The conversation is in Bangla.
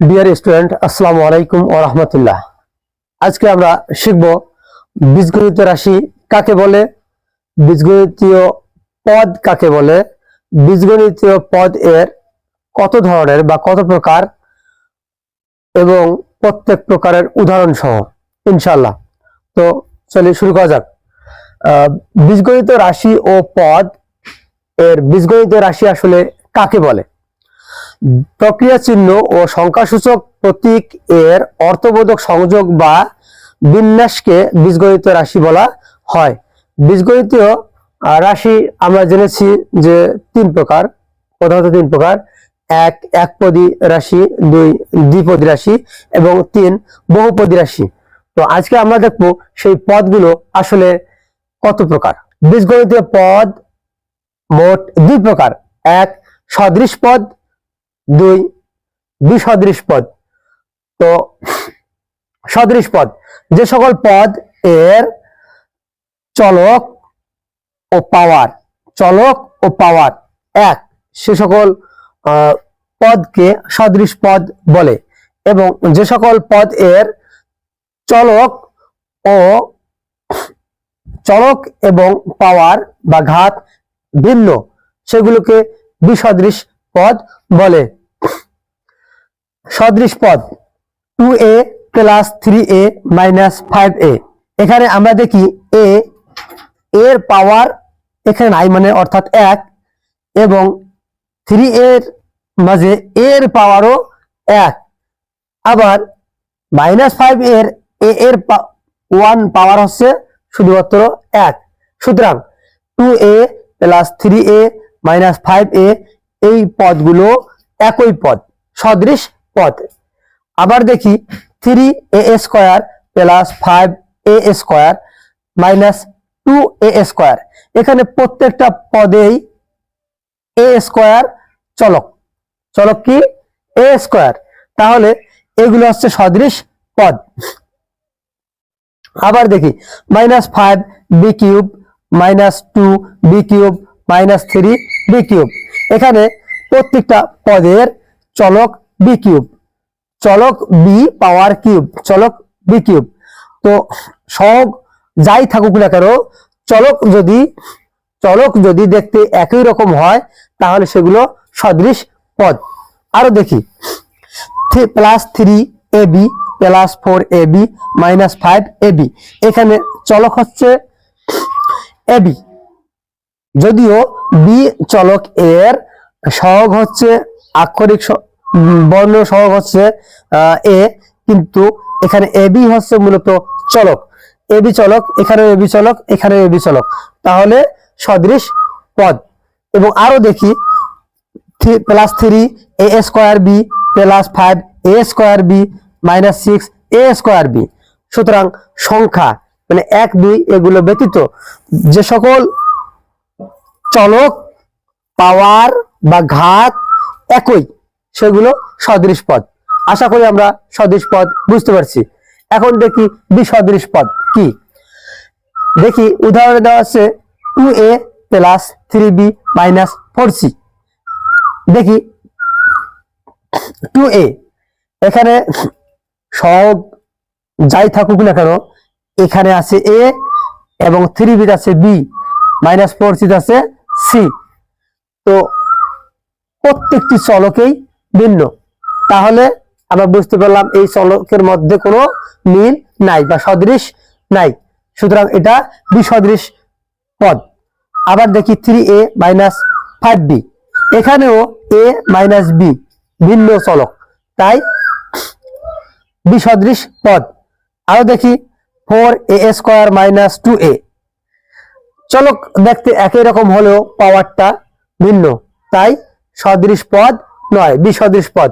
ডিয়ার স্টুডেন্ট, আসসালামু আলাইকুম ওয়া রাহমাতুল্লাহ। আজকে আমরা শিখব বীজগণিত রাশি কাকে বলে, বীজগণিতীয় পদ কাকে বলে, বীজগণিতীয় পদ এর কত ধরনের বা কত প্রকার এবং প্রত্যেক প্রকারের উদাহরণ সহ ইনশাআল্লাহ। তো চলে শুরু করা যাক। বীজগণিত রাশি ও পদ এর বীজগণিত রাশি আসলে কাকে বলে? প্রক্রিয়া চিহ্ন ও সংখ্যাসূচক প্রতীক এর অর্থবোধক সংযোগ বা বিন্যাসকে বীজগণিত রাশি বলা হয়। বীজগণিতীয় রাশি আমরা জেনেছি যে তিন প্রকার, প্রধানত তিন প্রকার: এক একপদী রাশি, দুই দ্বিপদী রাশি এবং তিন বহুপদী রাশি। তো আজকে আমরা দেখবো সেই পদগুলো আসলে কত প্রকার। বীজগণিতীয় পদ মোট দুই প্রকার: এক সদৃশ পদ, দুই বিসদৃশ পদ। তো সদৃশ পদ যে সকল পদ এর চলক ও পাওয়ার এক, সে সকল পদকে সদৃশ পদ বলে, এবং যে সকল পদ এর চলক এবং পাওয়ার বা ঘাত ভিন্ন সেগুলোকে বিসদৃশ পদ বলে। সদৃশ পদ 2a plus 3a minus 5a। এখানে আমরা দেখি a এর পাওয়ার এখানে নাই, মানে অর্থাৎ 1, এবং 3 এর মাঝে এর পাওয়ারও 1। আবার মাইনাস 5 এর এর 1 পাওয়ার হচ্ছে শুধুমাত্র 1। সুতরাং 2a plus 3a minus 5a এই পদগুলো একই পদ, সদৃশ পদ। আবার দেখি 3a square plus 5a square minus 2a square. এখানে প্রত্যেকটা পদেই a স্কয়ার চলক কি a স্কয়ার, তাহলে এগুলো হচ্ছে সদৃশ পদ। আবার দেখি minus 5b cube minus 2b cube minus 3b cube. এখানে প্রত্যেকটা পদের চলক b কিউব, চলক b পাওয়ার কিউব, চলক b কিউব। তো সহগ যাই থাকুক না কেন, চলক যদি দেখতে একই রকম হয় তাহলে সেগুলো সদৃশ পদ। আরো দেখি plus 3ab plus 4ab minus 5ab। এখানে চলক হচ্ছে ab, যদিও b চলক এর সহগ হচ্ছে আক্ষরিক বর্ণ সহগ হচ্ছে a, কিন্তু এখানে ab হচ্ছে মূলত চলক। ab চলক, এখানে ab চলক, এখানে ab চলক, তাহলে সদৃশ পদ। এবং আরো দেখি plus 3a square b plus 5a square b minus 6a square b। সুতরাং সংখ্যা মানে 1, 2 এগুলো ব্যতীত যে সকল চলক, পাওয়ার বা ঘাত একই সেগুলো সদৃশ পদ। আশা করি আমরা সদৃশ পদ বুঝতে পারছি। এখন দেখি বিসদৃশ পদ কি। দেখি উদাহরণে দেওয়া আছে 2a plus 3b minus 4c। দেখি 2a, এখানে সহগ যাই থাকুক না কেন এখানে আছে a এবং 3b আছে b, মাইনাস 4c আছে c। তো প্রত্যেকটি চলকেই ভিন্ন, তাহলে আমরা বুঝতে পারলাম এই চলকের মধ্যে কোনো মিল নাই বা সদৃশ নাই, সুতরাং এটা বিসদৃশ পদ। আবার দেখি 3a মাইনাস 5b, এখানেও a মাইনাস b ভিন্ন চলক, তাই বিসদৃশ পদ। আরো দেখি 4a স্কয়ার মাইনাস 2a, চলক দেখতে একই রকম হলেও পাওয়ারটা ভিন্ন, তাই সদৃশ পদ নয়, বিসদৃশ পদ।